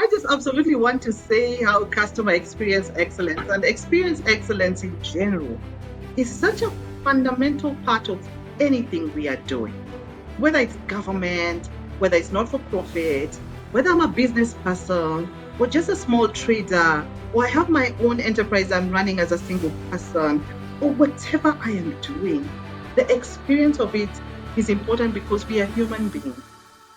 I just absolutely want to say how customer experience excellence and experience excellence in general is such a fundamental part of anything we are doing, whether it's government, whether it's not for profit, whether I'm a business person or just a small trader, or I have my own enterprise I'm running as a single person, or whatever I am doing. The experience of it is important because we are human beings.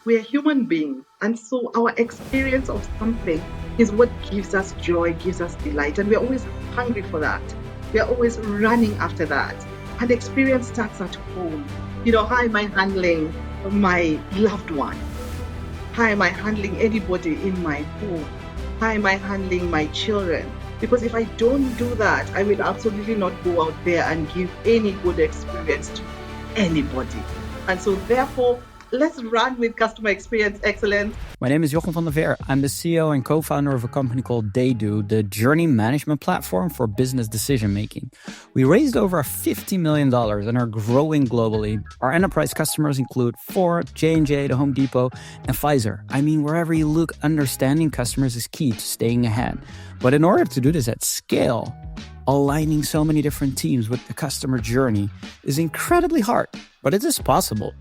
We are human beings. And so our experience of something is what gives us joy, gives us delight. And we're always hungry for that. We're always running after that. And experience starts at home. How am I handling my loved one? How am I handling anybody in my home? How am I handling my children? Because if I don't do that, I will absolutely not go out there and give any good experience to anybody. And so therefore, let's run with customer experience excellence. My name is Jochem van der Veer. I'm the CEO and co-founder of a company called TheyDo, the journey management platform for business decision making. We raised over $50 million and are growing globally. Our enterprise customers include Ford, J&J, the Home Depot, and Pfizer. I mean, wherever you look, understanding customers is key to staying ahead. But in order to do this at scale, aligning so many different teams with the customer journey is incredibly hard, but it is possible.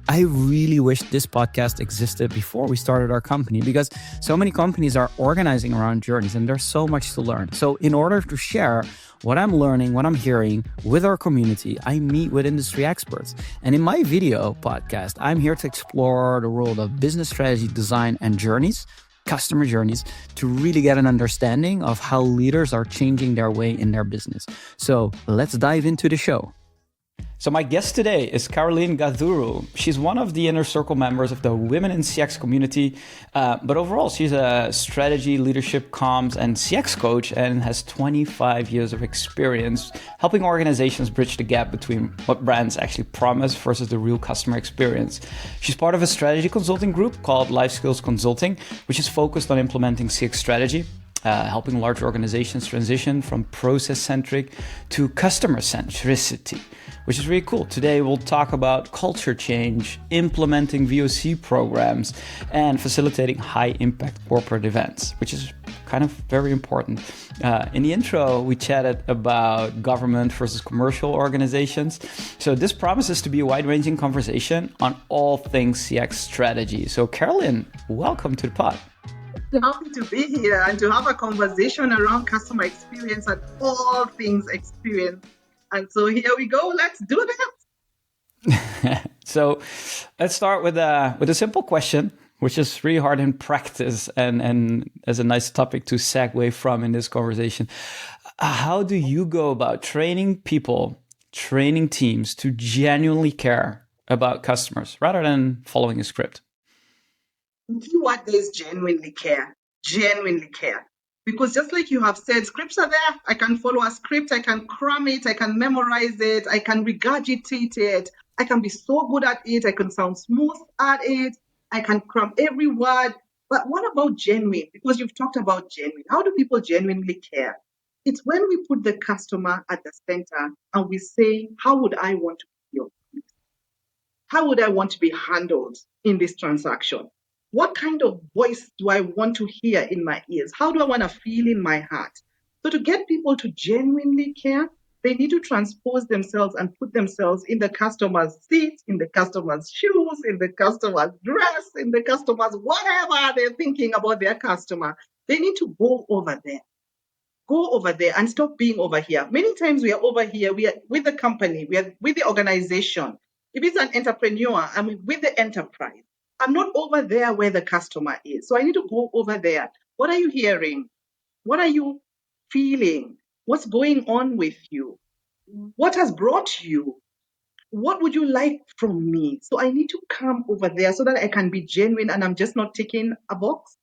I really wish this podcast existed before we started our company because so many companies are organizing around journeys and there's so much to learn. So in order to share what I'm learning, what I'm hearing with our community, I meet with industry experts. And in my video podcast, I'm here to explore the world of business strategy, design, and journeys, customer journeys, to really get an understanding of how leaders are changing their way in their business. So let's dive into the show. So my guest today is Carolyne Gathuru. She's one of the inner circle members of the Women in CX community, but overall she's a strategy, leadership, comms, and CX coach and has 25 years of experience helping organizations bridge the gap between what brands actually promise versus the real customer experience. She's part of a strategy consulting group called Life Skills Consulting, which is focused on implementing CX strategy, helping large organizations transition from process-centric to customer-centricity, which is really cool. Today, we'll talk about culture change, implementing VOC programs, and facilitating high-impact corporate events, which is kind of very important. In the intro, we chatted about government versus commercial organizations. So this promises to be a wide-ranging conversation on all things CX strategy. So Carolyne, welcome to the pod. Happy to be here and to have a conversation around customer experience and all things experience. And so here we go. Let's do that. So let's start with a simple question, which is really hard in practice and as a nice topic to segue from in this conversation. How do you go about training people, training teams to genuinely care about customers rather than following a script? Do what is genuinely care. Because just like you have said, scripts are there. I can follow a script, I can cram it, I can memorize it, I can regurgitate it, I can be so good at it, I can sound smooth at it, I can cram every word. But what about genuine? Because you've talked about genuine. How do people genuinely care? It's when we put the customer at the center and we say, how would I want to feel? How would I want to be handled in this transaction? What kind of voice do I want to hear in my ears? How do I want to feel in my heart? So to get people to genuinely care, they need to transpose themselves and put themselves in the customer's seat, in the customer's shoes, in the customer's dress, in the customer's whatever they're thinking about their customer. They need to go over there. Go over there and stop being over here. Many times we are over here, we are with the company, we are with the organization. If it's an entrepreneur, I'm with the enterprise. I'm not over there where the customer is. So I need to go over there. What are you hearing? What are you feeling? What's going on with you? What has brought you? What would you like from me? So I need to come over there so that I can be genuine and I'm just not ticking a box.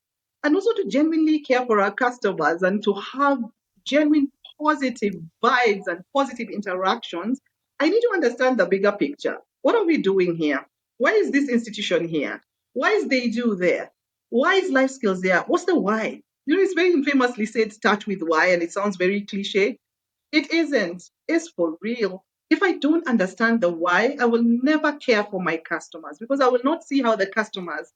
And also to genuinely care for our customers and to have genuine positive vibes and positive interactions. I need to understand the bigger picture. What are we doing here? Why is this institution here? Why is TheyDo there? Why is Life Skills there? What's the why? It's very famously said, start with why, and it sounds very cliche. It isn't. It's for real. If I don't understand the why, I will never care for my customers because I will not see how the customers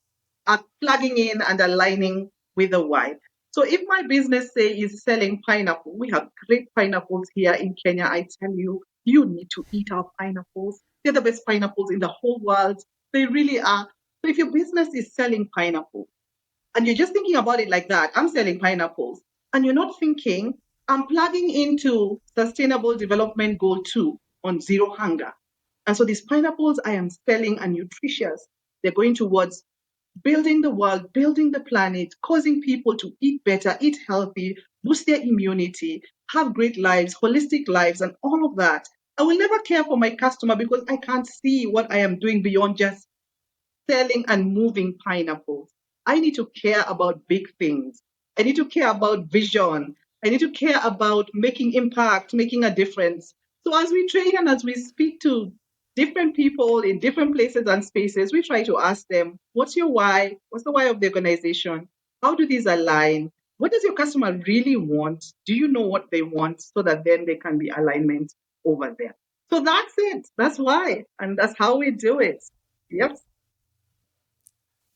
are plugging in and aligning with a why. So if my business say is selling pineapple, we have great pineapples here in Kenya. I tell you, you need to eat our pineapples. They're the best pineapples in the whole world. They really are. So if your business is selling pineapple and you're just thinking about it like that, I'm selling pineapples, and you're not thinking, I'm plugging into Sustainable Development Goal 2 on zero hunger. And so these pineapples I am selling are nutritious. They're going towards building the world, building the planet, causing people to eat better, eat healthy, boost their immunity, have great lives, holistic lives, and all of that. I will never care for my customer because I can't see what I am doing beyond just selling and moving pineapples. I need to care about big things. I need to care about vision. I need to care about making impact, making a difference. So as we train and as we speak to different people in different places and spaces, we try to ask them, what's your why? What's the why of the organization? How do these align? What does your customer really want? Do you know what they want so that then there can be alignment over there? So that's it. That's why. And that's how we do it. Yep.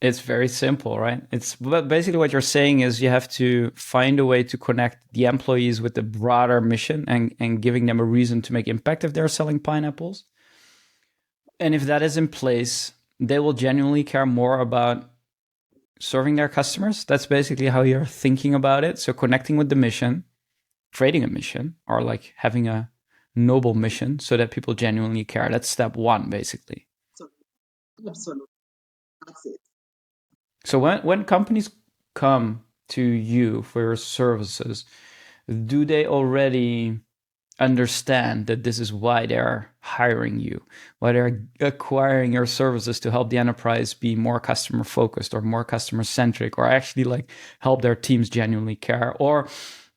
It's very simple, right? It's basically what you're saying is you have to find a way to connect the employees with the broader mission and giving them a reason to make impact if they're selling pineapples. And if that is in place, they will genuinely care more about serving their customers. That's basically how you're thinking about it. So connecting with the mission, creating a mission, or like having a noble mission so that people genuinely care. That's step one, basically. Absolutely. That's it. So when companies come to you for your services, do they already understand that this is why they're hiring you, why they're acquiring your services to help the enterprise be more customer focused or more customer centric, or actually like help their teams genuinely care? Or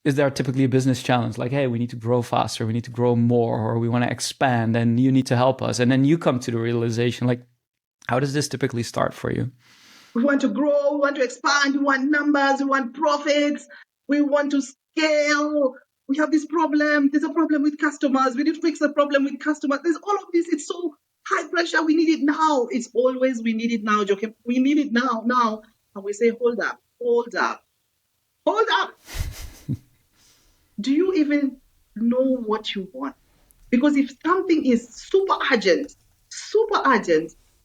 is there typically a business challenge like, hey, we need to grow faster, we need to grow more, or we want to expand and you need to help us? And then you come to the realization, like, how does this typically start for you? We want to grow, we want to expand, we want numbers, we want profits, we want to scale. We have this problem. There's a problem with customers. We need to fix the problem with customers. There's all of this. It's so high pressure. We need it now. It's always we need it now, Joachim. We need it now, now. And we say, hold up, hold up, hold up. Do you even know what you want? Because if something is super urgent,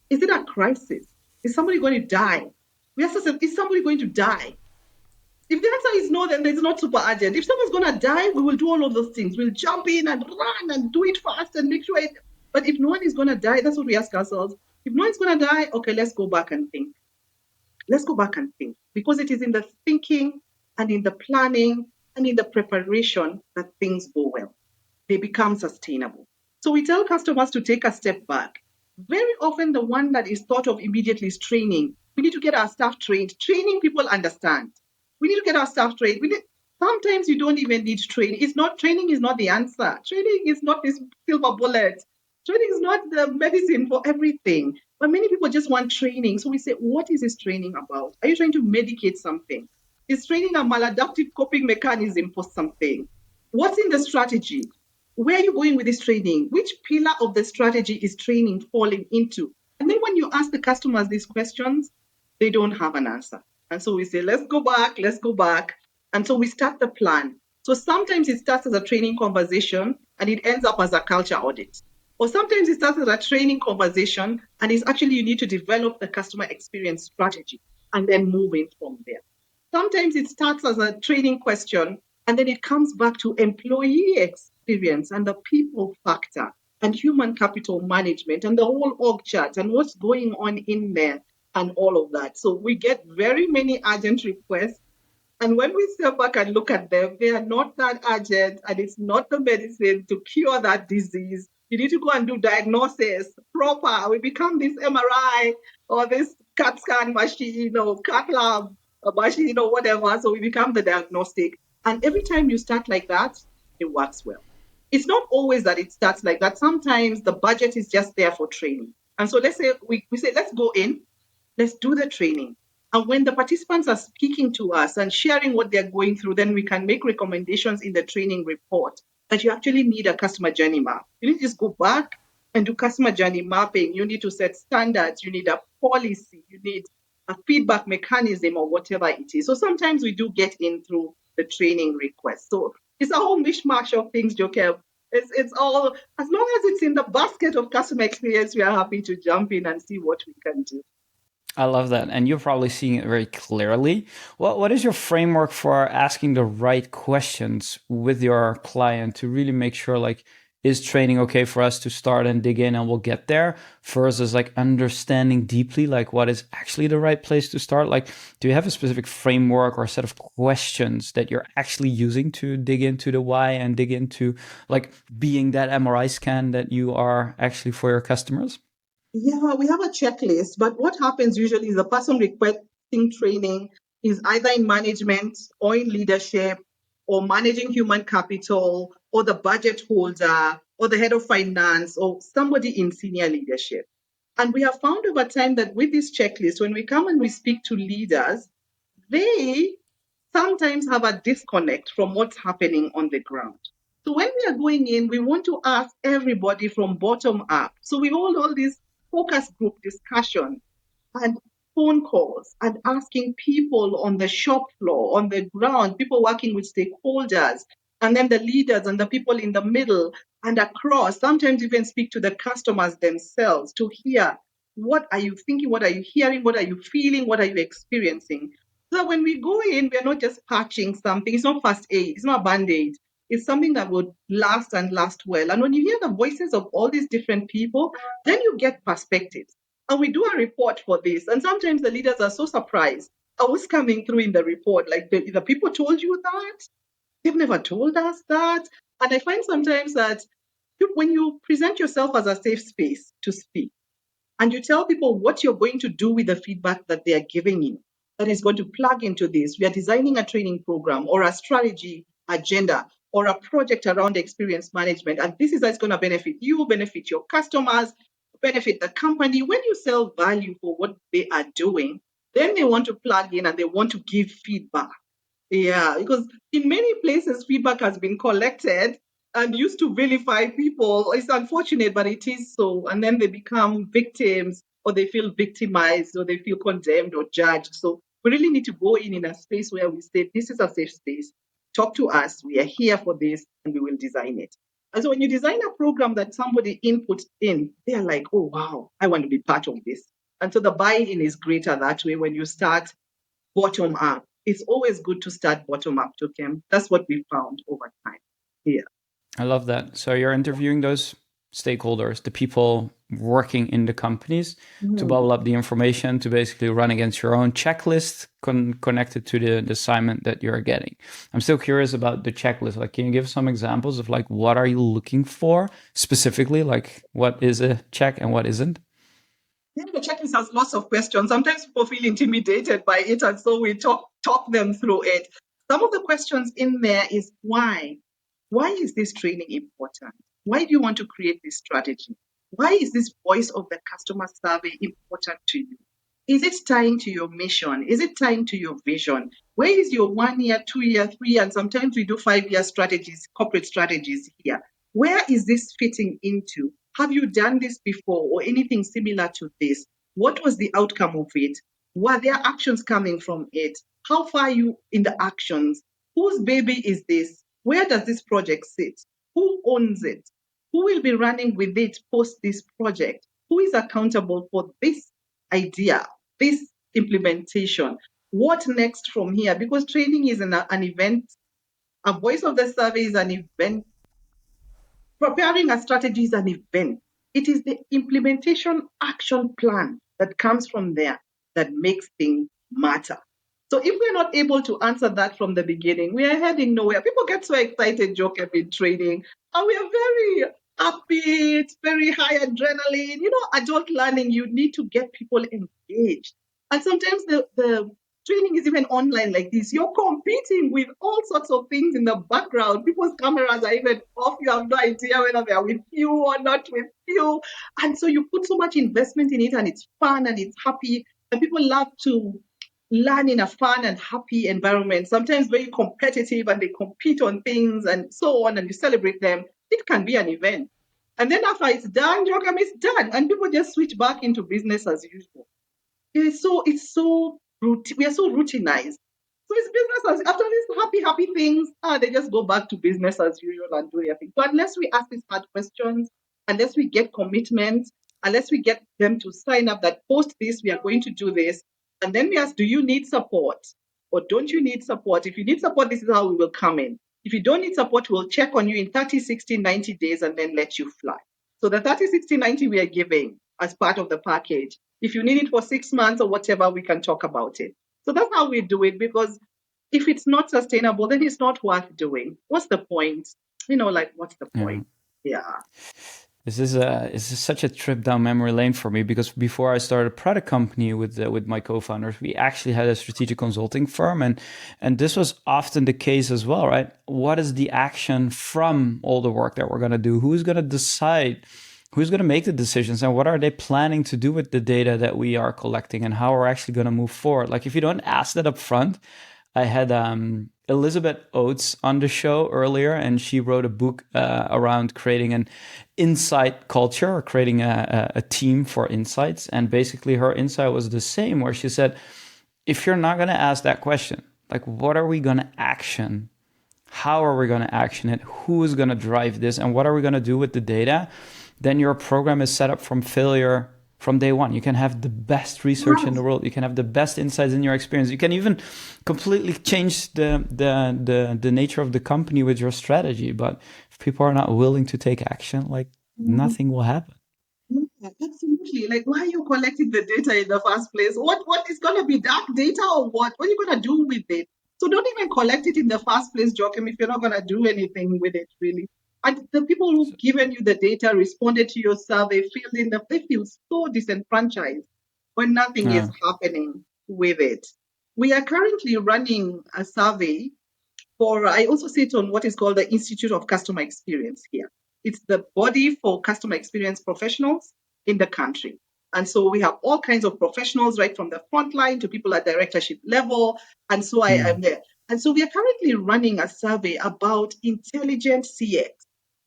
is it a crisis? Is somebody going to die? We ask ourselves, is somebody going to die? If the answer is no, then it's not super urgent. If someone's going to die, we will do all of those things. We'll jump in and run and do it fast and make sure it. But if no one is going to die, that's what we ask ourselves. If no one's going to die, okay, let's go back and think. Let's go back and think. Because it is in the thinking and in the planning and in the preparation that things go well. They become sustainable. So we tell customers to take a step back. Very often, the one that is thought of immediately is training. We need to get our staff trained. Training, people understand. We need to get our staff trained. Sometimes you don't even need training. Training is not the answer. Training is not this silver bullet. Training is not the medicine for everything. But many people just want training. So we say, what is this training about? Are you trying to medicate something? Is training a maladaptive coping mechanism for something? What's in the strategy? Where are you going with this training? Which pillar of the strategy is training falling into? And then when you ask the customers these questions, they don't have an answer. And so we say, let's go back, let's go back. And so we start the plan. So sometimes it starts as a training conversation and it ends up as a culture audit. Or sometimes it starts as a training conversation and it's actually you need to develop the customer experience strategy and then move in from there. Sometimes it starts as a training question and then it comes back to employee experience and the people factor and human capital management and the whole org chart and what's going on in there and all of that. So we get very many urgent requests. And when we step back and look at them, they are not that urgent and it's not the medicine to cure that disease. You need to go and do diagnosis proper. We become this MRI or this CAT scan machine or CAT lab machine or whatever. So we become the diagnostic. And every time you start like that, it works well. It's not always that it starts like that. Sometimes the budget is just there for training. And so let's say we say, let's go in, let's do the training. And when the participants are speaking to us and sharing what they're going through, then we can make recommendations in the training report that you actually need a customer journey map. You need to just go back and do customer journey mapping. You need to set standards. You need a policy. You need a feedback mechanism or whatever it is. So sometimes we do get in through the training request. So it's a whole mishmash of things, Joker. It's all, as long as it's in the basket of customer experience, we are happy to jump in and see what we can do. I love that. And you're probably seeing it very clearly. What is your framework for asking the right questions with your client to really make sure, like, is training okay for us to start and dig in and we'll get there, versus like understanding deeply, like, what is actually the right place to start? Like, do you have a specific framework or a set of questions that you're actually using to dig into the why and dig into, like, being that MRI scan that you are actually for your customers? Yeah, we have a checklist, but what happens usually is the person requesting training is either in management or in leadership or managing human capital or the budget holder or the head of finance or somebody in senior leadership. And we have found over time that with this checklist, when we come and we speak to leaders, they sometimes have a disconnect from what's happening on the ground. So when we are going in, we want to ask everybody from bottom up. So we hold all these focus group discussions and phone calls and asking people on the shop floor, on the ground, people working with stakeholders, and then the leaders and the people in the middle and across, sometimes even speak to the customers themselves to hear, what are you thinking? What are you hearing? What are you feeling? What are you experiencing? So when we go in, we're not just patching something. It's not first aid. It's not a band-aid. It's something that would last and last well. And when you hear the voices of all these different people, then you get perspectives. And we do a report for this. And sometimes the leaders are so surprised. I was coming through in the report, like the people told you that? They've never told us that. And I find sometimes that when you present yourself as a safe space to speak, and you tell people what you're going to do with the feedback that they are giving you that is going to plug into this. We are designing a training program or a strategy agenda or a project around experience management. And this is how it's going to benefit you, benefit your customers, benefit the company. When you sell value for what they are doing, then they want to plug in and they want to give feedback. Yeah, because in many places, feedback has been collected and used to vilify people. It's unfortunate, but it is so. And then they become victims, or they feel victimized, or they feel condemned or judged. So we really need to go in a space where we say, this is a safe space. Talk to us. We are here for this, and we will design it. And so when you design a program that somebody inputs in, they're like, oh, wow, I want to be part of this. And so the buy-in is greater that way when you start bottom up. It's always good to start bottom up, to Kim. That's what we found over time. Yeah. I love that. So you're interviewing those stakeholders, the people working in the companies, to Mhm. bubble up the information to basically run against your own checklist connected to the assignment that you're getting. I'm still curious about the checklist. Like, can you give some examples of, like, what are you looking for specifically? Like, what is a check and what isn't? Yeah, the checklist has lots of questions. Sometimes people feel intimidated by it, and so we talk them through it. Some of the questions in there is why? Why is this training important? Why do you want to create this strategy? Why is this voice of the customer survey important to you? Is it tying to your mission? Is it tying to your vision? Where is your 1 year, 2 year, 3, and sometimes we do 5 year strategies, corporate strategies here? Where is this fitting into? Have you done this before or anything similar to this? What was the outcome of it? Were there actions coming from it? How far are you in the actions? Whose baby is this? Where does this project sit? Who owns it? Who will be running with it post this project? Who is accountable for this idea, this implementation? What next from here? Because training is an event, a voice of the survey is an event. Preparing a strategy is an event. It is the implementation action plan that comes from there that makes things matter. So if we're not able to answer that from the beginning, we are heading nowhere. People get so excited, Joke, in training, and we are very upbeat, very high adrenaline. You know, adult learning, you need to get people engaged. And sometimes the training is even online like this. You're competing with all sorts of things in the background. People's cameras are even off. You have no idea whether they're with you or not with you. And so you put so much investment in it, and it's fun and it's happy. And people love to learn in a fun and happy environment, sometimes very competitive, and they compete on things and so on, and you celebrate them. It can be an event. And then after it's done, program is done, and people just switch back into business as usual. we are so routinized. So it's business as after these happy things, they just go back to business as usual and do their thing. So unless we ask these hard questions, unless we get commitments, unless we get them to sign up that post this, we are going to do this, and then we ask, do you need support or don't you need support? If you need support, this is how we will come in. If you don't need support, we'll check on you in 30, 60, 90 days and then let you fly. So the 30, 60, 90 we are giving as part of the package. If you need it for 6 months or whatever, we can talk about it. So that's how we do it, because if it's not sustainable, then it's not worth doing. What's the point? Like, what's the Yeah. point? Yeah. This is such a trip down memory lane for me, because before I started a product company with my co-founders, we actually had a strategic consulting firm, and this was often the case as well, right? What is the action from all the work that we're going to do? Who's going to decide? Who's going to make the decisions, and what are they planning to do with the data that we are collecting, and how we're actually going to move forward? Like, if you don't ask that up front, I had Elizabeth Oates on the show earlier, and she wrote a book around creating an insight culture, or creating a team for insights. And basically, her insight was the same, where she said, if you're not going to ask that question, like, what are we going to action? How are we going to action it? Who is going to drive this? And what are we going to do with the data? Then your program is set up from failure from day one. You can have the best research in the world. You can have the best insights in your experience. You can even completely change the nature of the company with your strategy. But if people are not willing to take action, like, Right. nothing will happen. Yeah, absolutely. Like, why are you collecting the data in the first place? What is going to be dark data or what? What are you going to do with it? So don't even collect it in the first place, Joachim, if you're not going to do anything with it, really. And the people who've So, given you the data, responded to your survey, they feel so disenfranchised when nothing is yeah. happening with it. We are currently running a survey I also sit on what is called the Institute of Customer Experience here. It's the body for customer experience professionals in the country. And so we have all kinds of professionals, right from the front line to people at directorship level. And so I Mm. am there. And so we are currently running a survey about intelligent CX,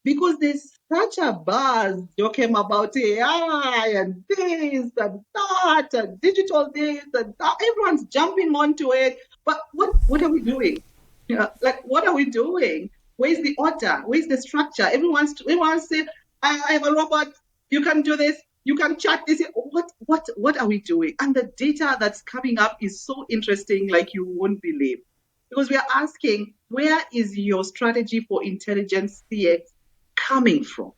because there's such a buzz talking about AI and this and that and digital this and that. Everyone's jumping onto it. But what are we doing? Yeah, like, what are we doing? Where's the order? Where's the structure? Everyone's saying, I have a robot. You can do this. You can chat this. What are we doing? And the data that's coming up is so interesting, like you won't believe, because we are asking, where is your strategy for intelligence CX coming from?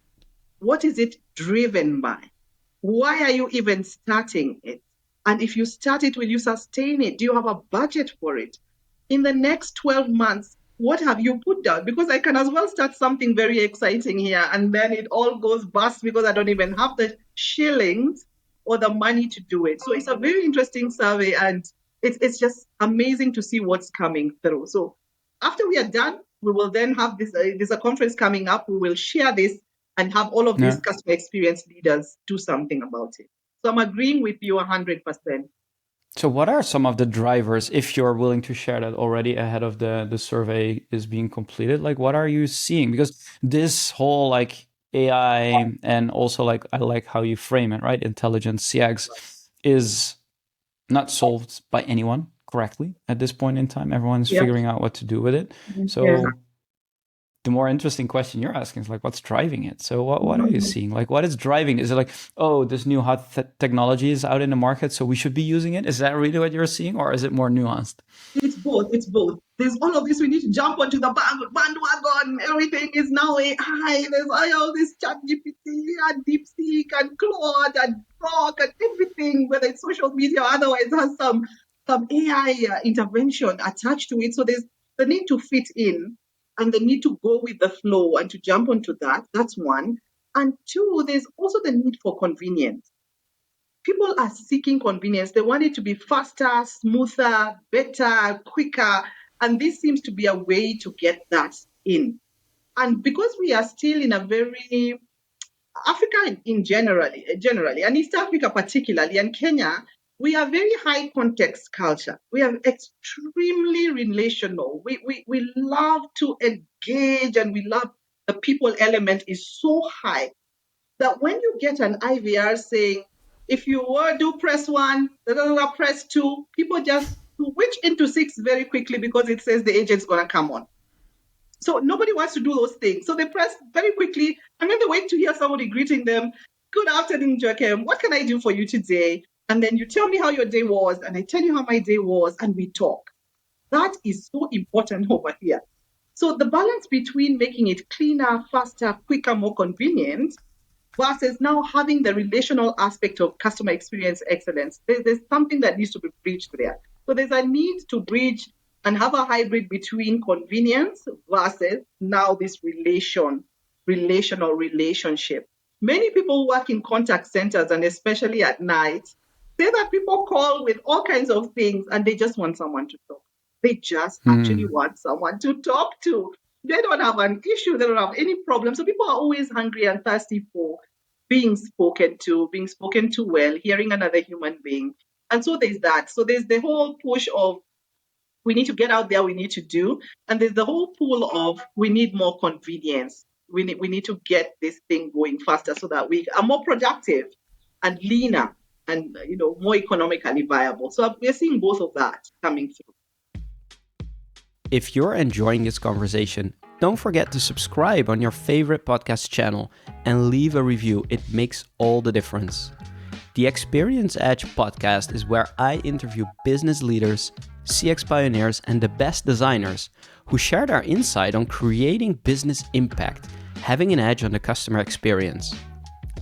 What is it driven by? Why are you even starting it? And if you start it, will you sustain it? Do you have a budget for it? In the next 12 months, what have you put down? Because I can as well start something very exciting here, and then it all goes bust because I don't even have the shillings or the money to do it. So it's a very interesting survey, and it's just amazing to see what's coming through. So after we are done, we will then have this. There's a conference coming up. We will share this and have all of these Yeah. customer experience leaders do something about it. So I'm agreeing with you 100%. So, what are some of the drivers, if you're willing to share that already ahead of the survey is being completed? Like, what are you seeing? Because this whole, like, AI, and also, like, I like how you frame it, right? Intelligent CX is not solved by anyone correctly at this point in time. Everyone is Yeah. figuring out what to do with it. Yeah. So, the more interesting question you're asking is, like, what's driving it? So what are you seeing? Like, what is driving? Is it like, oh, this new hot technology is out in the market, so we should be using it? Is that really what you're seeing, or is it more nuanced? It's both. It's both. There's all of this. We need to jump onto the bandwagon. Everything is now AI. There's all this chat GPT and DeepSeek and Claude and Grok and everything, whether it's social media or otherwise, has some AI intervention attached to it. So there's the need to fit in and the need to go with the flow and to jump onto that. That's one. And two, there's also the need for convenience. People are seeking convenience. They want it to be faster, smoother, better, quicker. And this seems to be a way to get that in. And because we are still in a very Africa in generally, and East Africa particularly, and Kenya, we are very high context culture. We are extremely relational. We love to engage, and we love the people element is so high that when you get an IVR saying If you were do press one, press two, people just switch into six very quickly because it says the agent's going to come on. So nobody wants to do those things. So they press very quickly and then they wait to hear somebody greeting them. Good afternoon, Joachim. What can I do for you today? And then you tell me how your day was, and I tell you how my day was, and we talk. That is so important over here. So the balance between making it cleaner, faster, quicker, more convenient versus now having the relational aspect of customer experience excellence. There's something that needs to be bridged there. So there's a need to bridge and have a hybrid between convenience versus now this relational relationship. Many people work in contact centers, and especially at night, say that people call with all kinds of things and they just want someone to talk. They just actually want someone to talk to. They don't have an issue, they don't have any problem. So people are always hungry and thirsty for being spoken to well, hearing another human being. And so there's that. So there's the whole push of we need to get out there, we need to do. And there's the whole pool of we need more convenience. We need to get this thing going faster so that we are more productive and leaner and more economically viable. So we're seeing both of that coming through. If you're enjoying this conversation, don't forget to subscribe on your favorite podcast channel and leave a review. It makes all the difference. The Experience Edge podcast is where I interview business leaders, CX pioneers, and the best designers who share their insight on creating business impact, having an edge on the customer experience.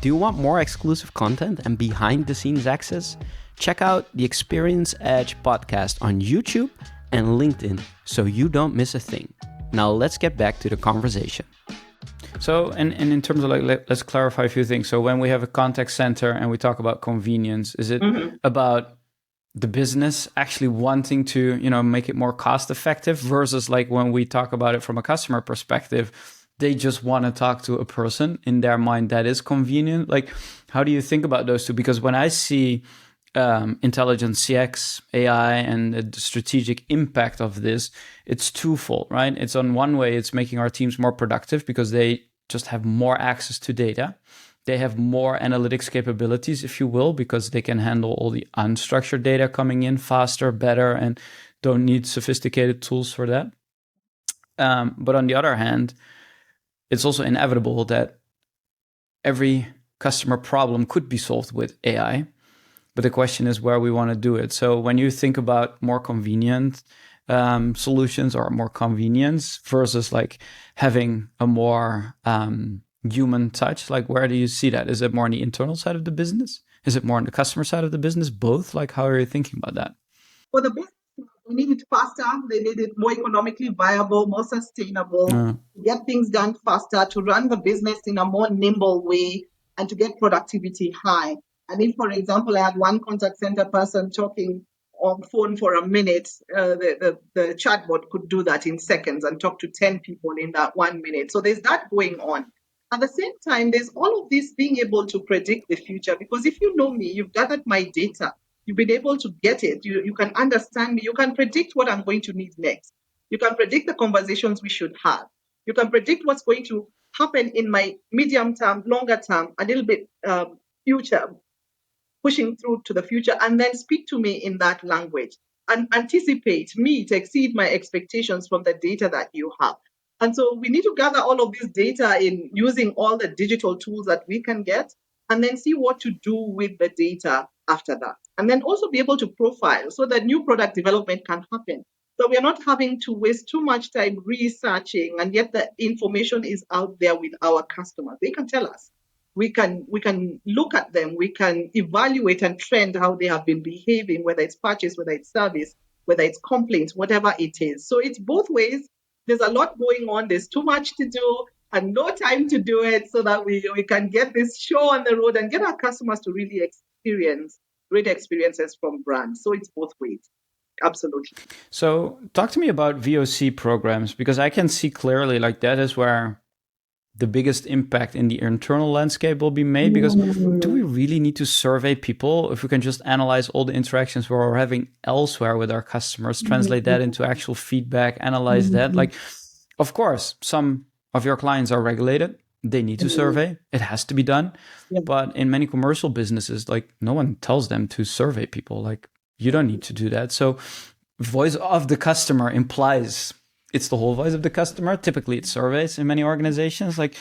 Do you want more exclusive content and behind-the-scenes access? Check out the Experience Edge podcast on YouTube and LinkedIn so you don't miss a thing. Now let's get back to the conversation. So, and in terms of let's clarify a few things. So when we have a contact center and we talk about convenience, is it about the business actually wanting to, make it more cost effective versus like when we talk about it from a customer perspective, they just want to talk to a person in their mind that is convenient? Like, how do you think about those two? Because when I see intelligent CX, AI, and the strategic impact of this, it's twofold, right? It's on one way, it's making our teams more productive because they just have more access to data. They have more analytics capabilities, if you will, because they can handle all the unstructured data coming in faster, better, and don't need sophisticated tools for that. But on the other hand, it's also inevitable that every customer problem could be solved with AI. But the question is where we want to do it. So when you think about more convenient solutions or more convenience versus like having a more human touch, like where do you see that? Is it more on the internal side of the business? Is it more on the customer side of the business? Both? Like how are you thinking about that? For the business, they need it faster. They need it more economically viable, more sustainable, to get things done faster, to run the business in a more nimble way, and to get productivity high. And if, for example, I had one contact center person talking on phone for a minute, the chatbot could do that in seconds and talk to 10 people in that 1 minute. So there's that going on. At the same time, there's all of this being able to predict the future, because if you know me, you've gathered my data, you've been able to get it, you can understand me, you can predict what I'm going to need next. You can predict the conversations we should have. You can predict what's going to happen in my medium term, longer term, a little bit future, pushing through to the future, and then speak to me in that language and anticipate me to exceed my expectations from the data that you have. And so we need to gather all of this data in using all the digital tools that we can get, and then see what to do with the data after that. And then also be able to profile so that new product development can happen. So we are not having to waste too much time researching, and yet the information is out there with our customers. They can tell us. We can look at them, we can evaluate and trend how they have been behaving, whether it's purchase, whether it's service, whether it's complaints, whatever it is. So it's both ways. There's a lot going on. There's too much to do and no time to do it, so that we can get this show on the road and get our customers to really experience great experiences from brands. So it's both ways. Absolutely. So talk to me about VOC programs, because I can see clearly like that is where the biggest impact in the internal landscape will be made. Because do we really need to survey people if we can just analyze all the interactions we're having elsewhere with our customers, translate that into actual feedback, analyze that? Like, of course, some of your clients are regulated. They need to Mm. survey. It has to be done. Yeah. But in many commercial businesses, like no one tells them to survey people. Like you don't need to do that. So voice of the customer implies it's the whole voice of the customer. Typically it's surveys in many organizations. Like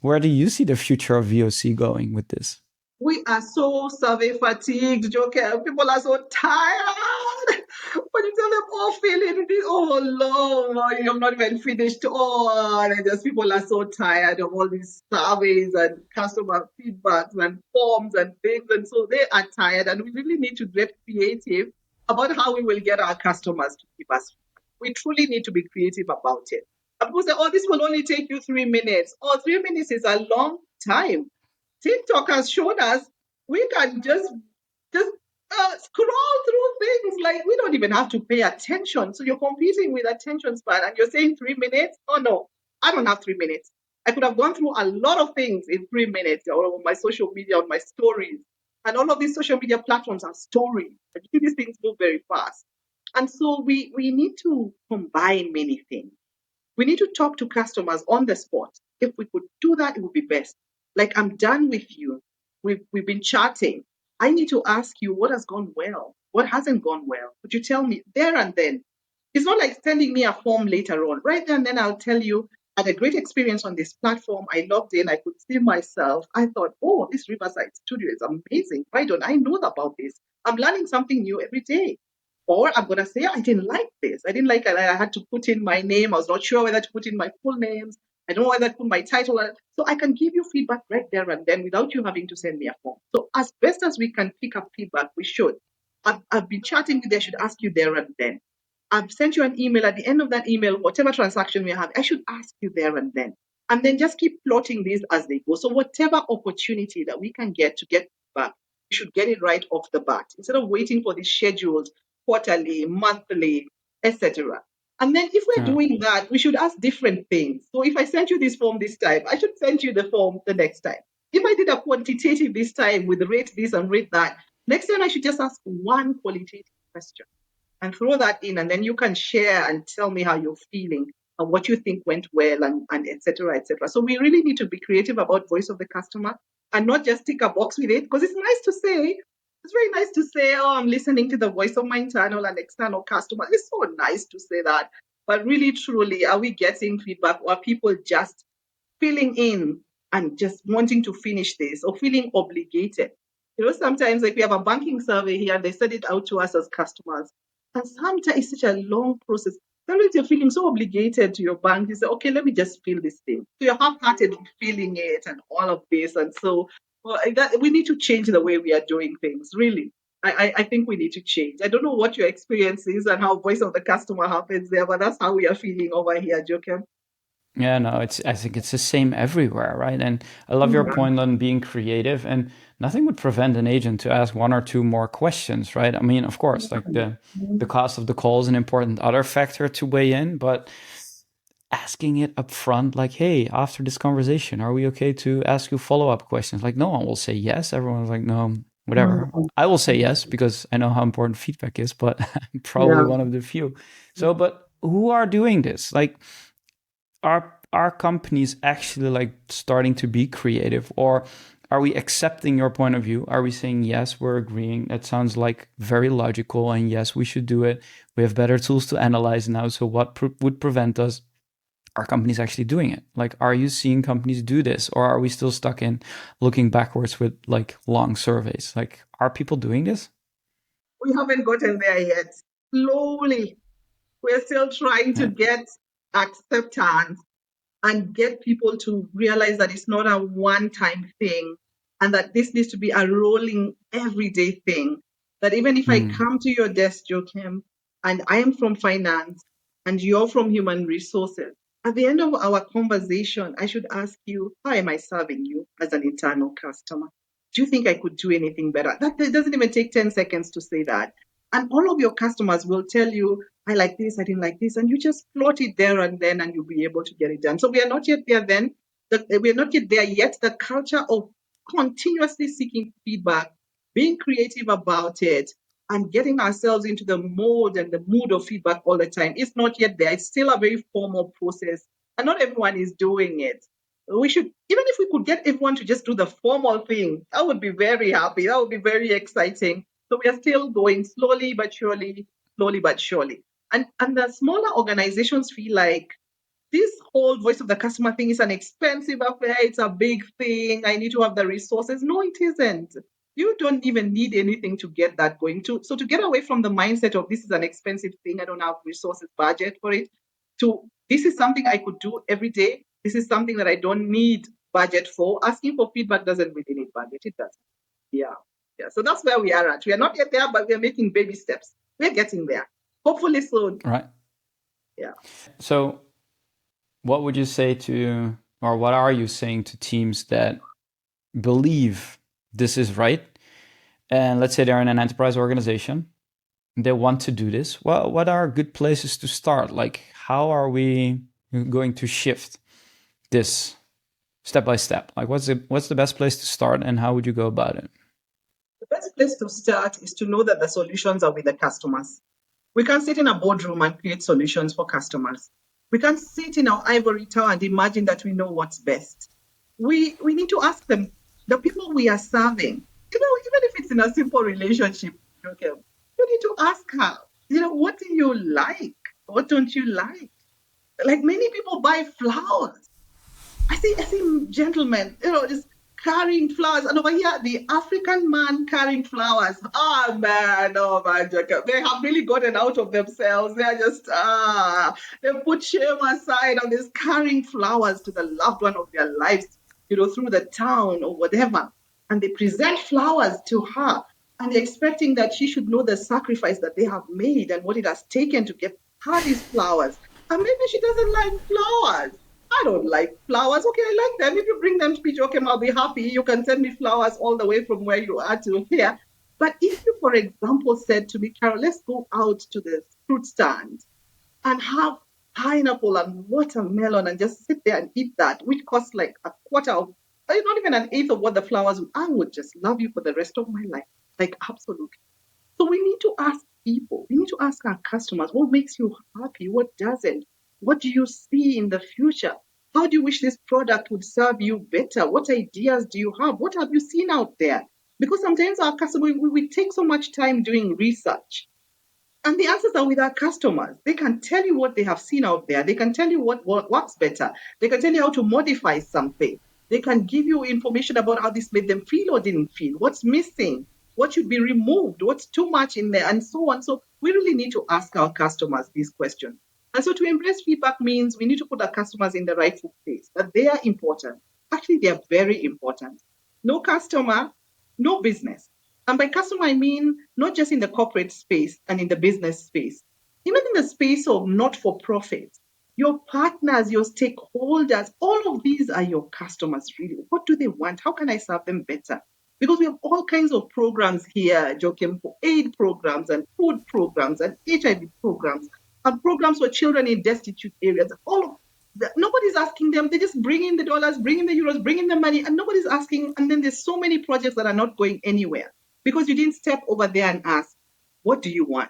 where do you see the future of VOC going with this? We are so survey fatigued, Joker. People are so tired. When you tell them, oh, fill in this, oh, Lord, you've not even finished. Oh, and just people are so tired of all these surveys and customer feedbacks and forms and things. And so they are tired. And we really need to get creative about how we will get our customers to give us. We truly need to be creative about it. And people say, oh, this will only take you 3 minutes. Oh, 3 minutes is a long time. TikTok has shown us we can just scroll through things like we don't even have to pay attention. So you're competing with attention span, and you're saying 3 minutes. Oh no, I don't have 3 minutes. I could have gone through a lot of things in 3 minutes, or on my social media, on my stories, and all of these social media platforms are stories. And these things move very fast, and so we need to combine many things. We need to talk to customers on the spot. If we could do that, it would be best. Like, I'm done with you. We've been chatting. I need to ask you what has gone well, what hasn't gone well. Could you tell me there and then? It's not like sending me a form later on. Right there and then I'll tell you, I had a great experience on this platform. I logged in, I could see myself. I thought, oh, this Riverside studio is amazing. Why don't I know about this? I'm learning something new every day. Or I'm gonna say, I didn't like this. I didn't like it. I had to put in my name. I was not sure whether to put in my full names. I don't know whether to put my title. So I can give you feedback right there and then without you having to send me a form. So as best as we can pick up feedback, we should. I've been chatting with you. I should ask you there and then. I've sent you an email. At the end of that email, whatever transaction we have, I should ask you there and then. And then just keep plotting these as they go. So whatever opportunity that we can get to get back, we should get it right off the bat instead of waiting for these scheduled quarterly, monthly, etc. And then if we're Yeah. doing that, we should ask different things. So if I sent you this form this time, I should send you the form the next time. If I did a quantitative this time with rate this and rate that, next time I should just ask one qualitative question and throw that in, and then you can share and tell me how you're feeling and what you think went well, and et cetera, et cetera. So we really need to be creative about voice of the customer and not just tick a box with it, because it's nice to say, it's very nice to say, oh, I'm listening to the voice of my internal and external customer. It's so nice to say that. But really, truly, are we getting feedback, or are people just filling in and just wanting to finish this or feeling obligated? You know, sometimes like we have a banking survey here and they send it out to us as customers. And sometimes it's such a long process. Sometimes you're feeling so obligated to your bank. You say, okay, let me just fill this thing. So you're half-heartedly filling it and all of this. And so we need to change the way we are doing things, really. I think we need to change. I don't know what your experience is and how voice of the customer happens there, but that's how we are feeling over here, Jokem. Yeah, no, it's I think it's the same everywhere, right? And I love your Mm. point on being creative, and nothing would prevent an agent to ask one or two more questions, right? I mean, of course, like the cost of the call is an important other factor to weigh in, but asking it up front, like, hey, after this conversation, are we okay to ask you follow-up questions? Like, no one will say yes. Everyone's like, no, whatever. Mm. I will say yes because I know how important feedback is, but I'm probably Yeah. one of the few. So, but who are doing this? Like, are companies actually like starting to be creative, or are we accepting your point of view? Are we saying yes, we're agreeing, that sounds like very logical, and yes, we should do it, we have better tools to analyze now, so what would prevent us? Are companies actually doing it? Like, are you seeing companies do this, or are we still stuck in looking backwards with like long surveys? Like, are people doing this? We haven't gotten there yet. Slowly, we're still trying to Yeah. get acceptance and get people to realize that it's not a one time thing and that this needs to be a rolling everyday thing. That even if I Mm. come to your desk, Joachim, and I am from finance and you're from human resources, at the end of our conversation, I should ask you, how am I serving you as an internal customer? Do you think I could do anything better? That doesn't even take 10 seconds to say that. And all of your customers will tell you, I like this, I didn't like this, and you just plot it there and then, and you'll be able to get it done. So we are not yet there then. We are not yet there yet. The culture of continuously seeking feedback, being creative about it, and getting ourselves into the mode and the mood of feedback all the time is not yet there. It's still a very formal process, and not everyone is doing it. We should, even if we could get everyone to just do the formal thing, I would be very happy. That would be very exciting. So we are still going slowly but surely, slowly but surely. And the smaller organizations feel like this whole voice of the customer thing is an expensive affair. It's a big thing. I need to have the resources. No, it isn't. You don't even need anything to get that going. So to get away from the mindset of this is an expensive thing, I don't have resources, budget for it, to this is something I could do every day. This is something that I don't need budget for. Asking for feedback doesn't really need budget. It doesn't. Yeah. Yeah. So that's where we are at. We are not yet there, but we are making baby steps. We're getting there. Hopefully soon. Right. Yeah. So what would you say to, or what are you saying to teams that believe this is right? And let's say they're in an enterprise organization, they want to do this. Well, what are good places to start? Like, how are we going to shift this step by step? Like, what's the best place to start, and how would you go about it? The best place to start is to know that the solutions are with the customers. We can't sit in a boardroom and create solutions for customers. We can't sit in our ivory tower and imagine that we know what's best. We need to ask them, the people we are serving, even if it's in a simple relationship, okay, you need to ask her, what do you like? What don't you like? Like many people buy flowers. I see gentlemen, just carrying flowers. And over here, the African man carrying flowers. Oh man, oh man, Jacob. They have really gotten out of themselves. They're just they put shame aside and they're carrying flowers to the loved one of their lives, through the town or whatever. And they present flowers to her. And they're expecting that she should know the sacrifice that they have made and what it has taken to get her these flowers. And maybe she doesn't like flowers. I don't like flowers. Okay, I like them. If you bring them to me, okay, I'll be happy. You can send me flowers all the way from where you are to here. But if you, for example, said to me, Carol, let's go out to the fruit stand and have pineapple and watermelon and just sit there and eat that, which costs like a quarter of, not even an eighth of what the flowers would, I would just love you for the rest of my life. Like, absolutely. So we need to ask people, we need to ask our customers, what makes you happy? What doesn't? What do you see in the future? How do you wish this product would serve you better? What ideas do you have? What have you seen out there? Because sometimes our customers, we take so much time doing research. And the answers are with our customers. They can tell you what they have seen out there. They can tell you what works better. They can tell you how to modify something. They can give you information about how this made them feel or didn't feel, what's missing, what should be removed, what's too much in there, and so on. So we really need to ask our customers these questions. And so to embrace feedback means we need to put our customers in the rightful place, that they are important. Actually, they are very important. No customer, no business. And by customer, I mean not just in the corporate space and in the business space, even in the space of not-for-profit. Your partners, your stakeholders, all of these are your customers, really. What do they want? How can I serve them better? Because we have all kinds of programs here, Joachim, for aid programs and food programs and HIV programs and programs for children in destitute areas. All of that, nobody's asking them. They just bring in the dollars, bring in the euros, bring in the money, and nobody's asking. And then there's so many projects that are not going anywhere because you didn't step over there and ask, what do you want?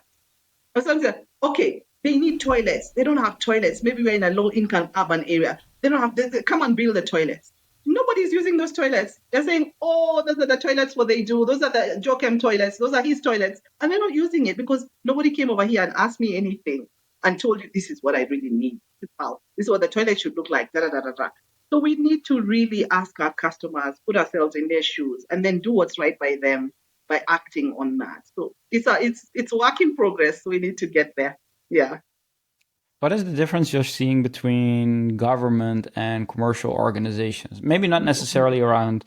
Or something like, okay, they need toilets. They don't have toilets. Maybe we're in a low-income urban area. They don't have, they come and build the toilets. Nobody's using those toilets. They're saying, oh, those are the toilets what they do. Those are the Joachim toilets. Those are his toilets. And they're not using it because nobody came over here and asked me anything and told you this is what I really need. This is what the toilet should look like. Da, da, da, da, da. So we need to really ask our customers, put ourselves in their shoes, and then do what's right by them by acting on that. So it's a work in progress. So we need to get there. Yeah. What is the difference you're seeing between government and commercial organizations? Maybe not necessarily around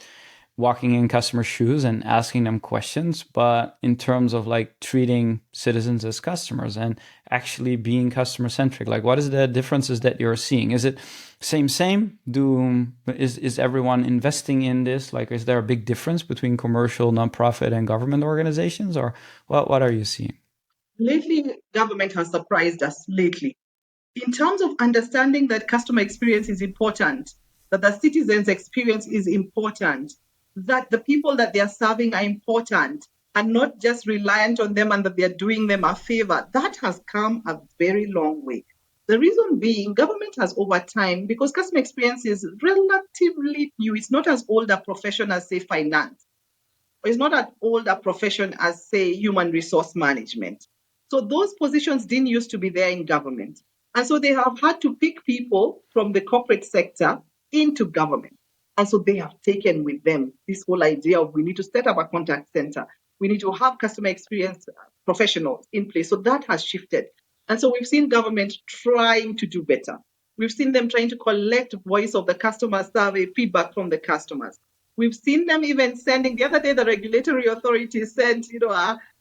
walking in customer shoes and asking them questions, but in terms of like treating citizens as customers and actually being customer centric. Like, what is the differences that you're seeing? Is it same? Is everyone investing in this? Like, is there a big difference between commercial, nonprofit, and government organizations, or what are you seeing? Lately, government has surprised us lately in terms of understanding that customer experience is important, that the citizens' experience is important, that the people that they are serving are important and not just reliant on them and that they're doing them a favor. That has come a very long way. The reason being, government has over time, because customer experience is relatively new, it's not as old a profession as, say, finance. It's not as old a profession as, say, human resource management. So those positions didn't used to be there in government. And so they have had to pick people from the corporate sector into government. And so they have taken with them this whole idea of we need to set up a contact center. We need to have customer experience professionals in place. So that has shifted. And so we've seen government trying to do better. We've seen them trying to collect voice of the customer survey feedback from the customers. We've seen them even sending, the other day, the regulatory authority sent,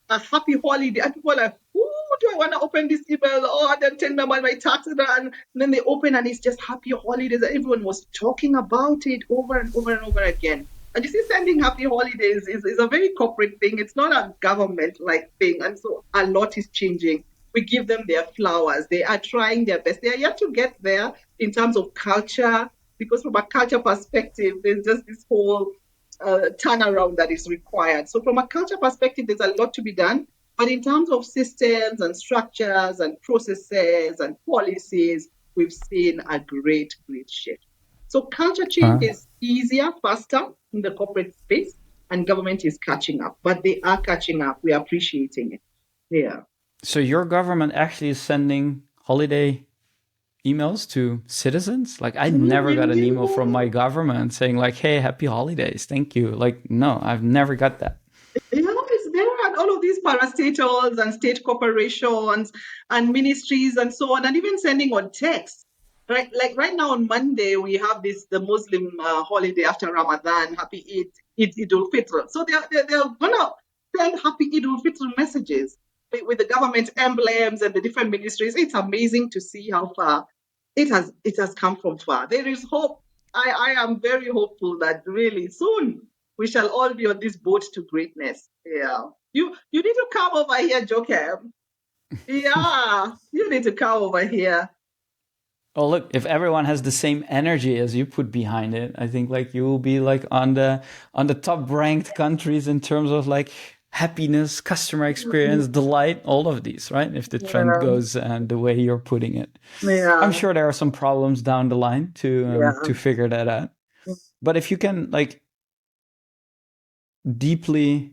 a happy holiday. And people are like, ooh, do I want to open this email? Oh, and then tell me about my taxes. And then they open and it's just happy holidays. Everyone was talking about it over and over and over again. And you see, sending happy holidays is a very corporate thing. It's not a government like thing. And so a lot is changing. We give them their flowers. They are trying their best. They are yet to get there in terms of culture, because from a culture perspective, there's just this whole turnaround that is required. So from a culture perspective, there's a lot to be done. But in terms of systems and structures and processes and policies, we've seen a great, great shift. So culture change Uh, is easier, faster in the corporate space, and government is catching up. But they are catching up. We are appreciating it. Yeah. so your government actually is sending holiday emails to citizens? Like I never got an email from my government saying like, "Hey, happy holidays, thank you." Like no, I've never got that. It's there, and all of these parastatals and state corporations and ministries and so on, and even sending on text. Right, like right now on Monday we have this the Muslim holiday after Ramadan, Happy Eid Ul Fitr. So they're gonna send Happy Eid Ul Fitr messages with the government emblems and the different ministries. It's amazing to see how far it has come from far. There is hope. I am very hopeful that really soon we shall all be on this boat to greatness. Yeah. You need to come over here, Jokem. Yeah. You need to come over here. Oh look, if everyone has the same energy as you put behind it, I think like you will be like on the top ranked countries in terms of like happiness, customer experience, delight, all of these, right? If the trend Yeah. goes the way you're putting it. I'm Yeah. sure there are some problems down the line to Yeah. figure that out. But if you can like deeply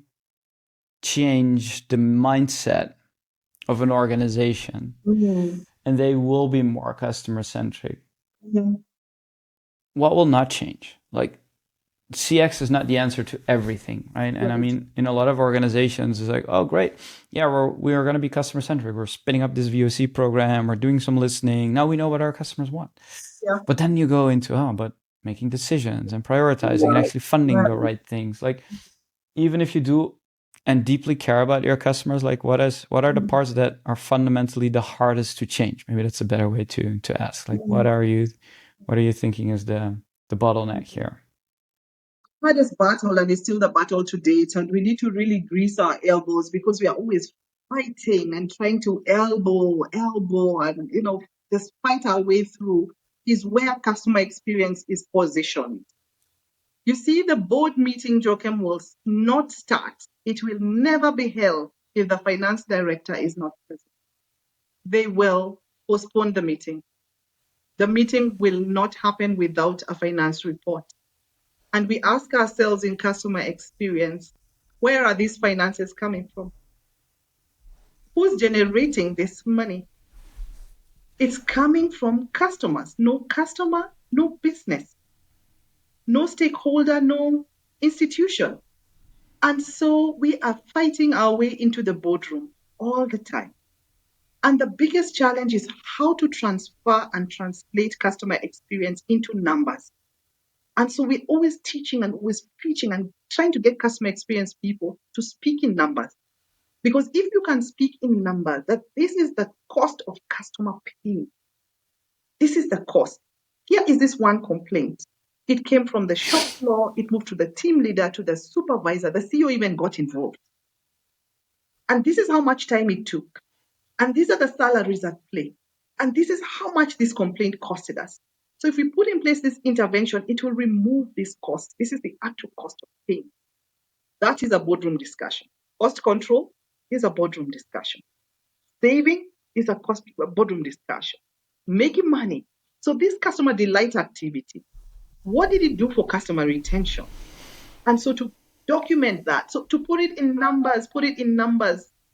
change the mindset of an organization Mhm. and they will be more customer centric, Mhm. what will not change? Like CX is not the answer to everything, right? And I Right. mean, in a lot of organizations, it's like, oh, great, yeah, we're going to be customer centric. We're spinning up this VOC program. We're doing some listening. Now we know what our customers want. Yeah. But then you go into but making decisions and prioritizing and actually funding the Right. right things. Like even if you do and deeply care about your customers, like what are the parts that are fundamentally the hardest to change? Maybe that's a better way to ask. Like what are you thinking is the bottleneck here? Hardest battle, and it's still the battle to date. And we need to really grease our elbows because we are always fighting and trying to elbow, and just fight our way through. Is where customer experience is positioned. You see, the board meeting, Joachim, will not start. It will never be held if the finance director is not present. They will postpone the meeting. The meeting will not happen without a finance report. And we ask ourselves in customer experience, where are these finances coming from? Who's generating this money? It's coming from customers. No customer, no business, no stakeholder, no institution. And so we are fighting our way into the boardroom all the time. And the biggest challenge is how to transfer and translate customer experience into numbers. And so we're always teaching and always preaching and trying to get customer experience people to speak in numbers. Because if you can speak in numbers, that this is the cost of customer pain. This is the cost. Here is this one complaint. It came from the shop floor, it moved to the team leader, to the supervisor, the CEO even got involved. And this is how much time it took. And these are the salaries at play. And this is how much this complaint costed us. So if we put in place this intervention, it will remove this cost. This is the actual cost of pain. That is a boardroom discussion. Cost control is a boardroom discussion. Saving is a boardroom discussion. making money. So this customer delight activity, what did it do for customer retention? And so to document that, so to put it in numbers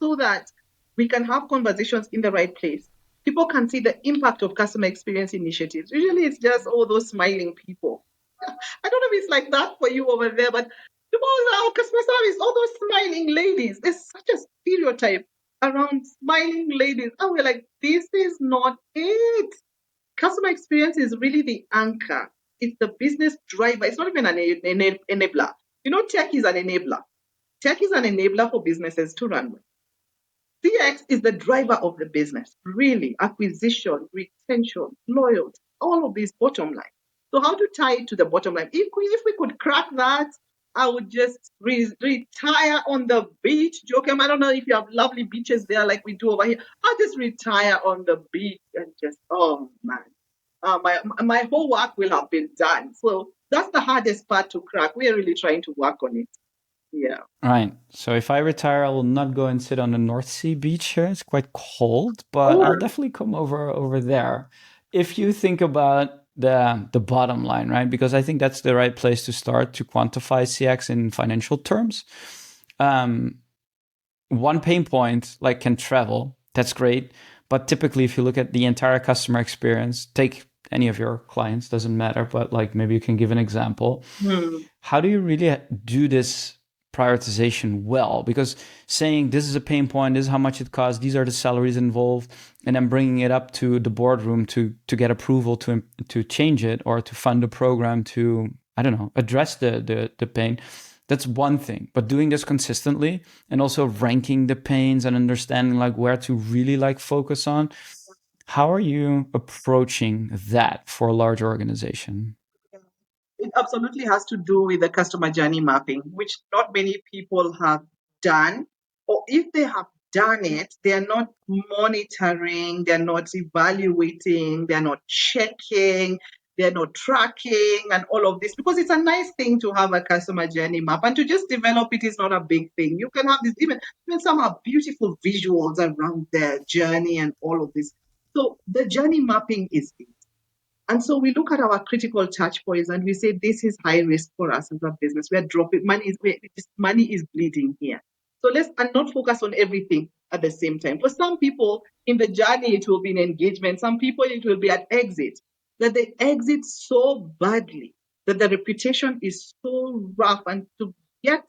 so that we can have conversations in the right place. People can see the impact of customer experience initiatives. Usually it's just all those smiling people. I don't know if it's like that for you over there, but people are customer service, all those smiling ladies. There's such a stereotype around smiling ladies. And we're like, this is not it. Customer experience is really the anchor. It's the business driver. It's not even an enabler. You know, tech is an enabler. Tech is an enabler for businesses to run with. CX is the driver of the business, really. Acquisition, retention, loyalty, all of these bottom line. So, how to tie it to the bottom line? If we could crack that, I would just retire on the beach. Jokem, I don't know if you have lovely beaches there like we do over here. I'll just retire on the beach and just, oh man, my whole work will have been done. So, that's the hardest part to crack. We are really trying to work on it. Yeah. Right. So if I retire, I will not go and sit on the North Sea beach here. It's quite cold, but Oh, I'll definitely come over there. If you think about the bottom line, right? Because I think that's the right place to start to quantify CX in financial terms. Um, One pain point like can travel. That's great. But typically, if you look at the entire customer experience, take any of your clients, doesn't matter, but like maybe you can give an example. hmm. How do you really do this prioritization well? Because saying this is a pain point, this is how much it costs, these are the salaries involved, and then bringing it up to the boardroom to get approval to change it or to fund a program to, I don't know, address the pain. That's one thing, but doing this consistently and also ranking the pains and understanding like where to really like focus on. How are you approaching that for a large organization? It absolutely has to do with the customer journey mapping, which not many people have done. Or if they have done it, they are not monitoring, they're not evaluating, they're not checking, they're not tracking, and all of this. Because it's a nice thing to have a customer journey map, and to just develop it is not a big thing. You can have this, even some have beautiful visuals around their journey and all of this. So the journey mapping is it. And so we look at our critical touch points and we say this is high risk for us as a business. We're dropping money is bleeding here. So let's and not focus on everything at the same time. For some people in the journey, it will be an engagement. Some people it will be an exit. That they exit so badly that the reputation is so rough, and to get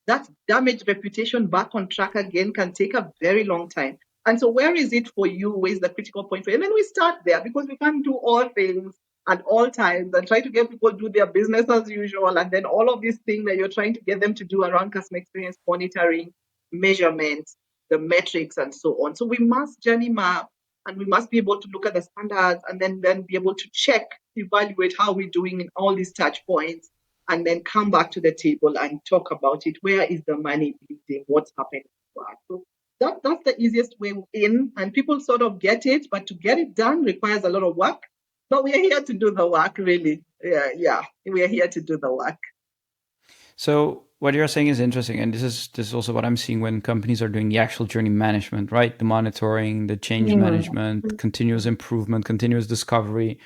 that damaged reputation back on track again can take a very long time. And so, where is it for you? Where is the critical point for you? And then we start there because we can't do all things at all times and try to get people to do their business as usual. And then all of these things that you're trying to get them to do around customer experience monitoring, measurement, the metrics, and so on. So, we must journey map and we must be able to look at the standards and then be able to check, evaluate how we're doing in all these touch points, and then come back to the table and talk about it. Where is the money bleeding? What's happening? So that's the easiest way in, and people sort of get it, but to get it done requires a lot of work. But we are here to do the work, really. Yeah, we are here to do the work. So what you're saying is interesting, and this is also what I'm seeing when companies are doing the actual journey management, right? The monitoring, the change Mm. management, continuous improvement, continuous discovery.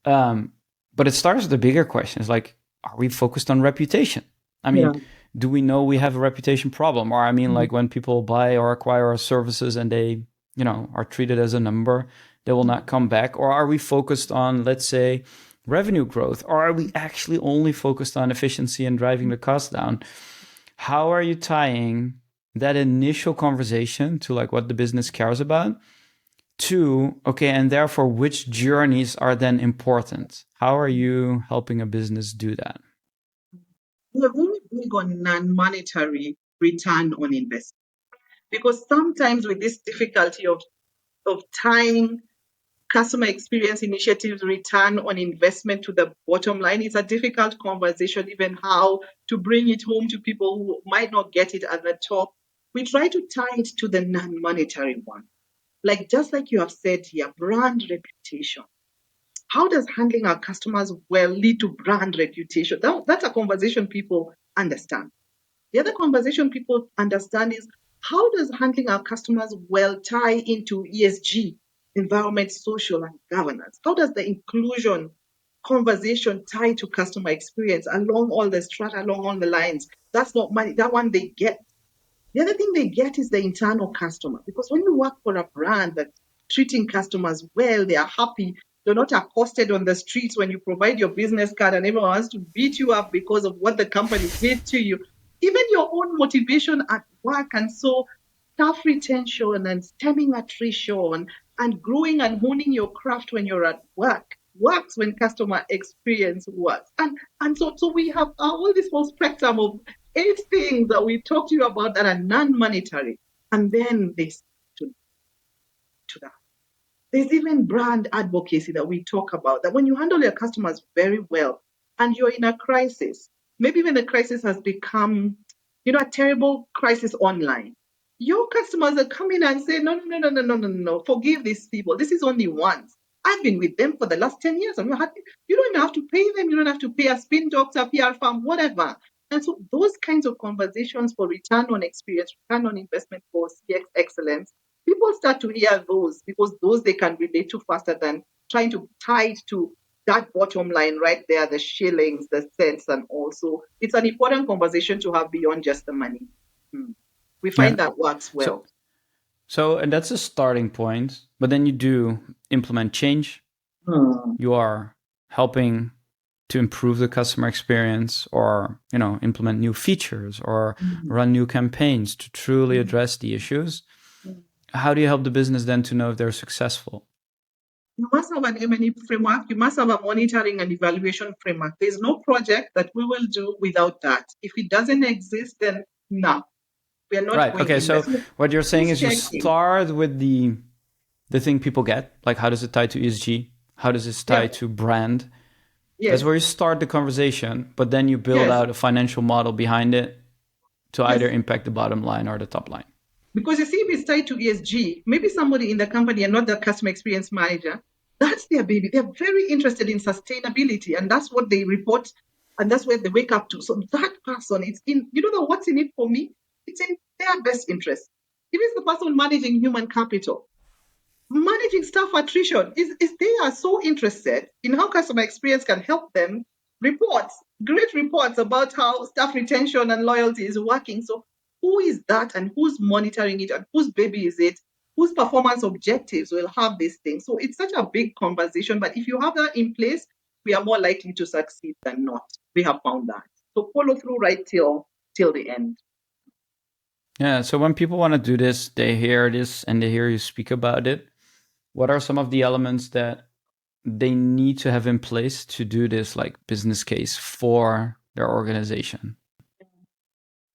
Um, but it starts with the bigger questions like, are we focused on reputation? I Yeah. mean, do we know we have a reputation problem? Or I mean, Mm. like when people buy or acquire our services and they, are treated as a number, they will not come back. Or are we focused on, let's say, revenue growth? Or are we actually only focused on efficiency and driving the cost down? How are you tying that initial conversation to like what the business cares about? Two, okay, and therefore, which journeys are then important? How are you helping a business do that? We are very big on non-monetary return on investment because sometimes with this difficulty of tying customer experience initiatives return on investment to the bottom line, it's a difficult conversation, even how to bring it home to people who might not get it at the top. We try to tie it to the non-monetary one. Like just like you have said here, brand reputation. How does handling our customers well lead to brand reputation? That's a conversation people understand. The other conversation people understand is how does handling our customers well tie into ESG? environment, social, and governance. How does the inclusion conversation tie to customer experience along all the strata, along all the lines? That's not money. That one they get. The other thing they get is the internal customer. Because when you work for a brand that's treating customers well, they are happy, you're not accosted on the streets when you provide your business card and everyone wants to beat you up because of what the company did to you. Even your own motivation at work. And so staff retention and stemming attrition and growing and honing your craft when you're at work works when customer experience works. And so we have all this whole spectrum of 8 things that we talked to you about that are non-monetary. And then they to that. There's even brand advocacy that we talk about, that when you handle your customers very well and you're in a crisis, maybe when the crisis has become, a terrible crisis online, your customers are coming and say, no, no, no, no, no, no, no, no, forgive these people. This is only once. I've been with them for the last 10 years. And you don't even have to pay them. You don't have to pay a spin doctor, PR firm, whatever. And so those kinds of conversations for return on experience, return on investment for CX excellence, people start to hear those because those they can relate to faster than trying to tie it to that bottom line right there, the shillings, the cents, and also it's an important conversation to have beyond just the money. We Yeah. find that works well. And that's a starting point, but then you do implement change. You are helping to improve the customer experience, or implement new features, or run new campaigns to truly address the issues. How do you help the business then to know if they're successful? You must have an M&E framework. You must have a monitoring and evaluation framework. There's no project that we will do without that. If it doesn't exist, then no, we are not Right. going Okay. in there. So what you're saying is you Checking. start with the thing people get, like how does it tie to ESG? How does it tie to brand? Yes. That's where you start the conversation, but then you build out a financial model behind it to either impact the bottom line or the top line. Because you see, if it's tied to ESG, maybe somebody in the company and not the customer experience manager, that's their baby. They're very interested in sustainability, and that's what they report, and that's where they wake up to. So that person, it's in, what's in it for me? It's in their best interest. If it's the person managing human capital, managing staff attrition, is they are so interested in how customer experience can help them great reports about how staff retention and loyalty is working. So who is that, and who's monitoring it, and whose baby is it? Whose performance objectives will have these things? So it's such a big conversation, but if you have that in place, we are more likely to succeed than not. We have found that. So follow through right till the end. Yeah. So when people want to do this, they hear this and they hear you speak about it. What are some of the elements that they need to have in place to do this, like business case for their organization?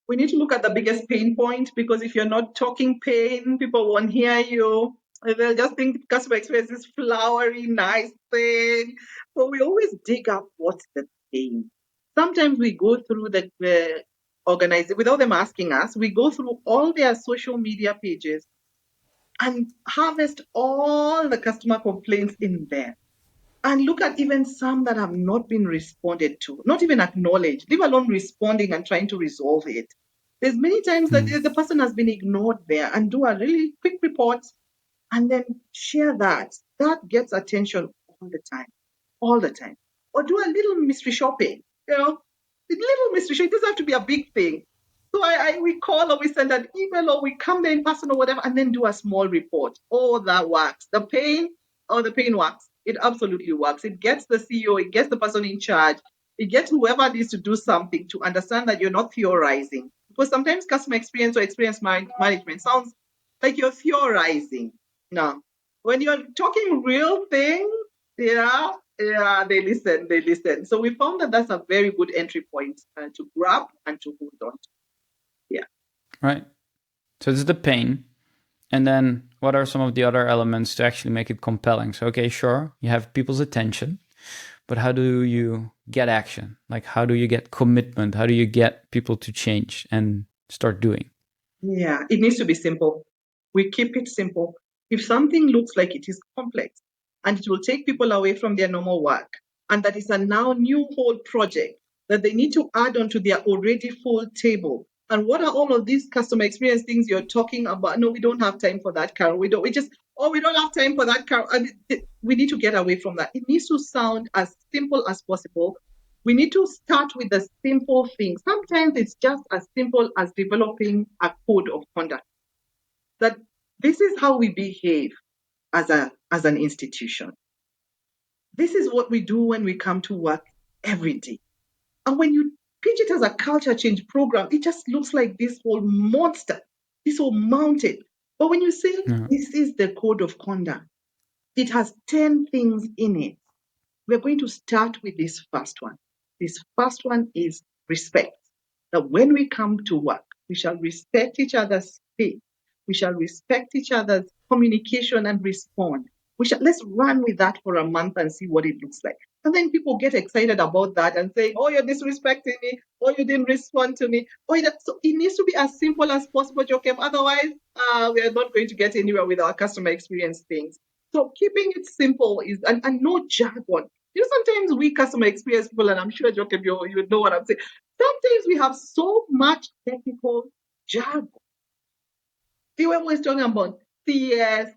We need to look at the biggest pain point, because if you're not talking pain, people won't hear you. They'll just think customer experience is flowery, nice thing. So we always dig up what's the pain. Sometimes we go through the organization without them asking us. We go through all their social media pages and harvest all the customer complaints in there. And look at even some that have not been responded to, not even acknowledged, leave alone responding and trying to resolve it. There's many times that the person has been ignored there, and do a really quick report and then share that. That gets attention all the time. Or do a little mystery shopping, a little mystery shopping. It doesn't have to be a big thing. So we call, or we send an email, or we come there in person or whatever, and then do a small report. Oh, that works. The pain works. It absolutely works. It gets the CEO, it gets the person in charge, it gets whoever needs to do something to understand that you're not theorizing. Because sometimes customer experience or experience management sounds like you're theorizing. No. When you're talking real things, they listen. So we found that that's a very good entry point to grab and to hold on to. Yeah. Right. So this is the pain. And then what are some of the other elements to actually make it compelling? So, okay, sure, you have people's attention, but how do you get action? Like, how do you get commitment? How do you get people to change and start doing? Yeah, it needs to be simple. We keep it simple. If something looks like it is complex and it will take people away from their normal work, and that is a now new whole project that they need to add onto their already full table. And what are all of these customer experience things you're talking about? No, we don't have time for that, Carol. We just Oh, we don't have time for that. We need to get away from that. It needs to sound as simple as possible. We need to start with the simple things. Sometimes it's just as simple as developing a code of conduct. That this is how we behave as an institution. This is what we do when we come to work every day. And when you pitch it as a culture change program, it just looks like this whole monster, this whole mountain. But when you say Yeah. this is the code of conduct, it has 10 things in it. We're going to start with this first one. This first one is respect. That when we come to work, we shall respect each other's space. We shall respect each other's communication and respond. Let's run with that for a month and see what it looks like. And then people get excited about that and say, oh, you're disrespecting me. Oh, you didn't respond to me. So it needs to be as simple as possible, Joachim. Otherwise, we are not going to get anywhere with our customer experience things. So keeping it simple and no jargon. Sometimes we customer experience people, and I'm sure Joachim, you know what I'm saying. Sometimes we have so much technical jargon. They were always talking about CS,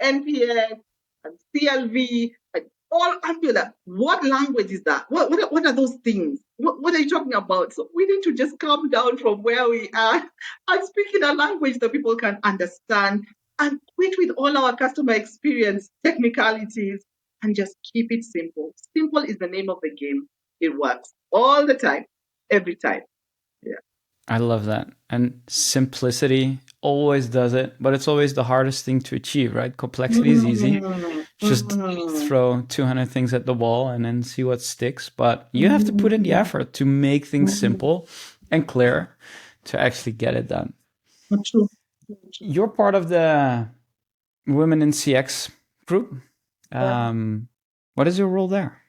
NPS, and CLV, and all Ambula. What language is that? What are those things? What are you talking about? So we need to just calm down from where we are and speak in a language that people can understand and quit with all our customer experience technicalities and just keep it simple. Simple is the name of the game. It works all the time, every time. Yeah. I love that. And simplicity always does it, but it's always the hardest thing to achieve, right? Complexity is easy. Just throw 200 things at the wall and then see what sticks. But you have to put in the effort to make things simple and clear to actually get it done. True. You're part of the Women in CX group. What is your role there?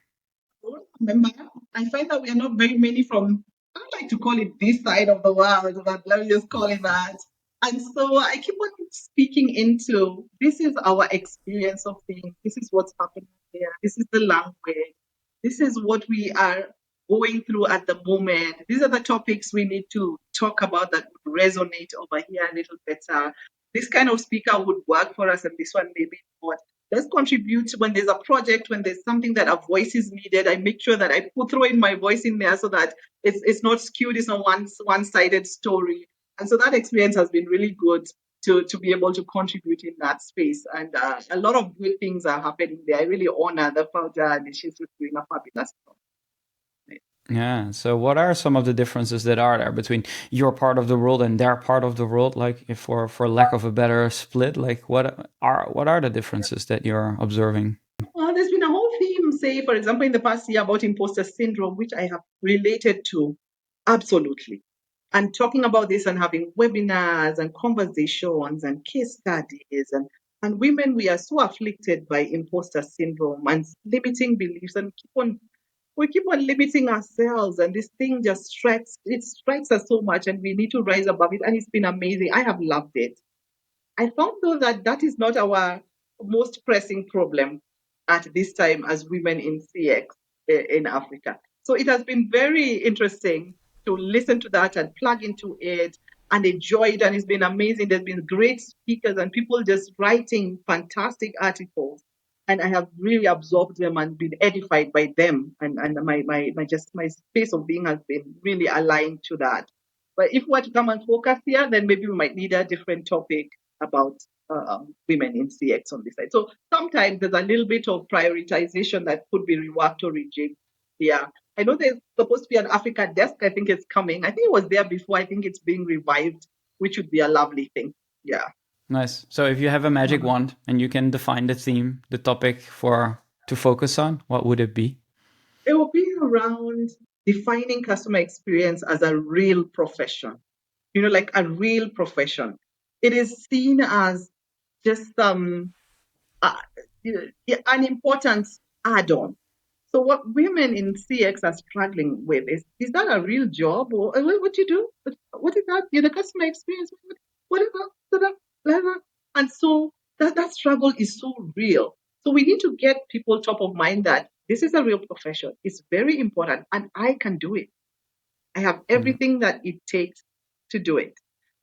Remember, I find that we are not very many from, I don't like to call it this side of the world, but let me just call it that. And so I keep on speaking into this is our experience of things. This is what's happening here. This is the language. This is what we are going through at the moment. These are the topics we need to talk about that would resonate over here a little better. This kind of speaker would work for us, and this one maybe not. Let's contribute when there's a project, when there's something that a voice is needed. I make sure that I throw in my voice in there so that it's not skewed, it's not one-sided story. And so that experience has been really good to be able to contribute in that space. And a lot of good things are happening there. I really honor the founder, and she's just doing a fabulous job. Yeah. So what are some of the differences that are there between your part of the world and their part of the world? Like if for lack of a better split, like what are the differences that you're observing? Well, there's been a whole theme, say, for example, in the past year about imposter syndrome, which I have related to absolutely. And talking about this and having webinars and conversations and case studies and women, we are so afflicted by imposter syndrome and limiting beliefs and we keep on limiting ourselves and this thing just strikes us so much and we need to rise above it. And it's been amazing. I have loved it. I found though that that is not our most pressing problem at this time as women in CX in Africa. So it has been very interesting to listen to that and plug into it and enjoy it. And it's been amazing. There's been great speakers and people just writing fantastic articles. And I have really absorbed them and been edified by them. And my space of being has been really aligned to that. But if we were to come and focus here, then maybe we might need a different topic about women in CX on this side. So sometimes there's a little bit of prioritization that could be reworked or rejigged. Yeah. I know there's supposed to be an Africa desk. I think it's coming. I think it was there before. I think it's being revived, which would be a lovely thing. Yeah. Nice. So if you have a magic wand and you can define the theme, the topic to focus on, what would it be? It will be around defining customer experience as a real profession, like a real profession. It is seen as just uh, an important add-on. So what women in CX are struggling with is that a real job or what you do? What is that? You're the customer experience. What is that? Blah, blah. And so that struggle is so real. So we need to get people top of mind that this is a real profession. It's very important and I can do it. I have everything that it takes to do it.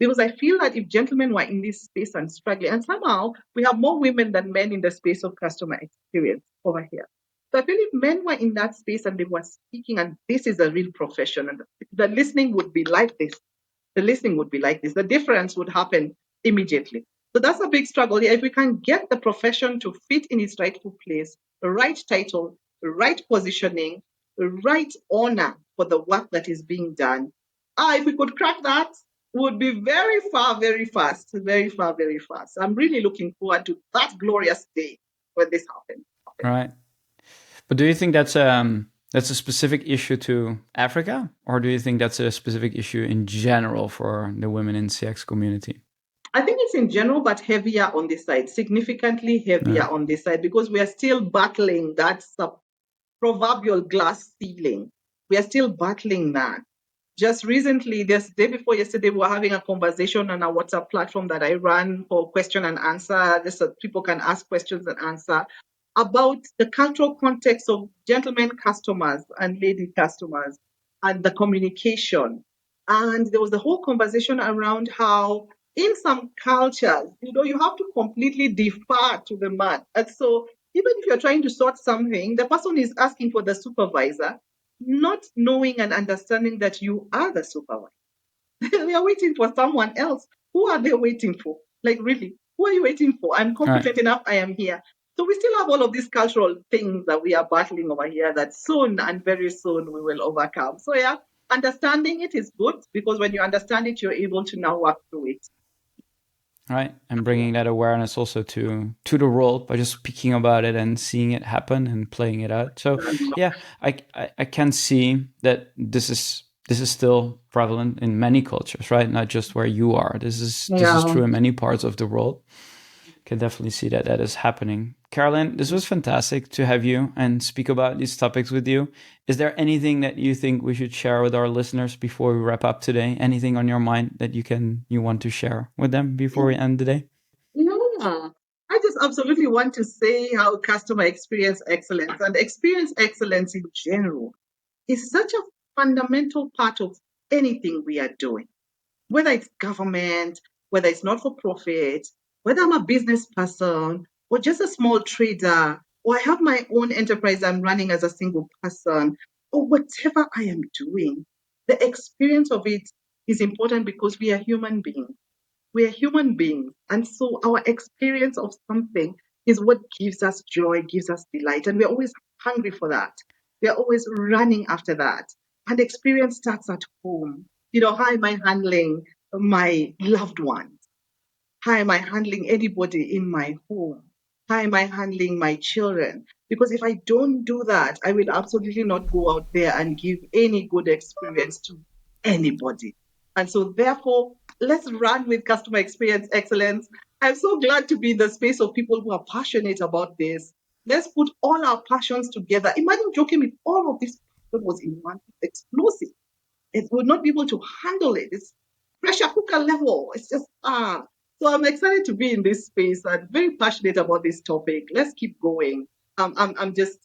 Because I feel that if gentlemen were in this space and struggling, and somehow we have more women than men in the space of customer experience over here. So I feel if men were in that space and they were speaking, and this is a real profession, and the listening would be like this. The listening would be like this. The difference would happen immediately. So that's a big struggle here. If we can get the profession to fit in its rightful place, the right title, the right positioning, the right honor for the work that is being done, if we could crack that, we would be very far, very fast, very far, very fast. I'm really looking forward to that glorious day when this happens. Right. But do you think that's a specific issue to Africa, or do you think that's a specific issue in general for the women in CX community? I think it's in general, but heavier on this side, significantly heavier on this side, because we are still battling that proverbial glass ceiling. We are still battling that. Just recently, this day before yesterday, we were having a conversation on a WhatsApp platform that I run for question and answer, just so people can ask questions and answer about the cultural context of gentlemen customers and lady customers and the communication. And there was a whole conversation around how in some cultures, you have to completely defer to the man. And so even if you're trying to sort something, the person is asking for the supervisor, not knowing and understanding that you are the supervisor. They are waiting for someone else. Who are they waiting for? Like, really, who are you waiting for? I'm competent enough. I am here. So we still have all of these cultural things that we are battling over here that soon and very soon we will overcome. So yeah, understanding it is good, because when you understand it, you're able to now work through it. Right. And bringing that awareness also to the world by just speaking about it and seeing it happen and playing it out. So yeah, I can see that this is still prevalent in many cultures, right? Not just where you are. This is true in many parts of the world. Can definitely see that is happening. Carolyne, this was fantastic to have you and speak about these topics with you. Is there anything that you think we should share with our listeners before we wrap up today? Anything on your mind that you want to share with them before we end the day? Yeah. I just absolutely want to say how customer experience excellence and experience excellence in general is such a fundamental part of anything we are doing, whether it's government, whether it's not for profit, whether I'm a business person or just a small trader, or I have my own enterprise I'm running as a single person, or whatever I am doing. The experience of it is important because we are human beings. We are human beings. And so our experience of something is what gives us joy, gives us delight. And we're always hungry for that. We're always running after that. And experience starts at home. How am I handling my loved ones? How am I handling anybody in my home? How am I handling my children? Because if I don't do that, I will absolutely not go out there and give any good experience to anybody. And so, therefore, let's run with customer experience excellence. I'm so glad to be in the space of people who are passionate about this. Let's put all our passions together. Imagine joking if all of this was in one explosive. It would not be able to handle it. It's pressure cooker level. It's just So I'm excited to be in this space and very passionate about this topic. Let's keep going. I'm just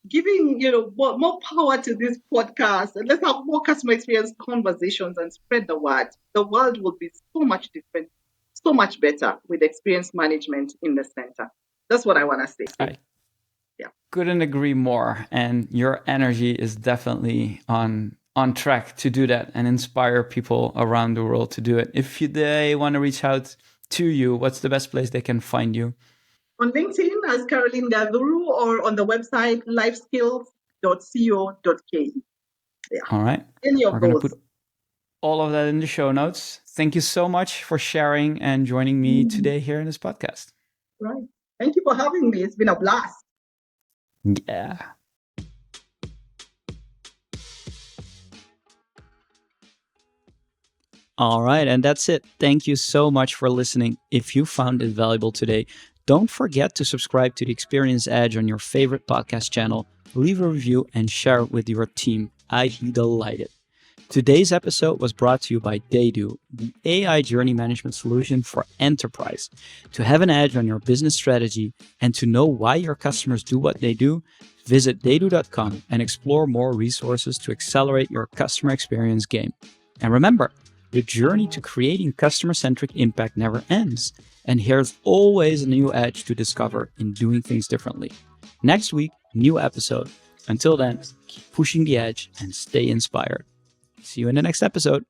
giving more power to this podcast, and let's have more customer experience conversations and spread the word. The world will be so much different, so much better with experience management in the center. That's what I want to say. Yeah, couldn't agree more. And your energy is definitely on track to do that and inspire people around the world to do it. If they want to reach out to you, what's the best place they can find you? On LinkedIn as Carolyne Gathuru, or on the website lifeskills.co.ke. Yeah. All right. We're going to put all of that in the show notes. Thank you so much for sharing and joining me today here in this podcast. Right. Thank you for having me. It's been a blast. Yeah. All right, and that's it. Thank you so much for listening. If you found it valuable today, don't forget to subscribe to the Experience Edge on your favorite podcast channel, leave a review, and share it with your team. I'd be delighted. Today's episode was brought to you by Daydo, the AI journey management solution for enterprise. To have an edge on your business strategy and to know why your customers do what they do, visit daydo.com and explore more resources to accelerate your customer experience game. And remember, The journey to creating customer-centric impact never ends, and there's always a new edge to discover in doing things differently. Next week, new episode. Until then, keep pushing the edge and stay inspired. See you in the next episode.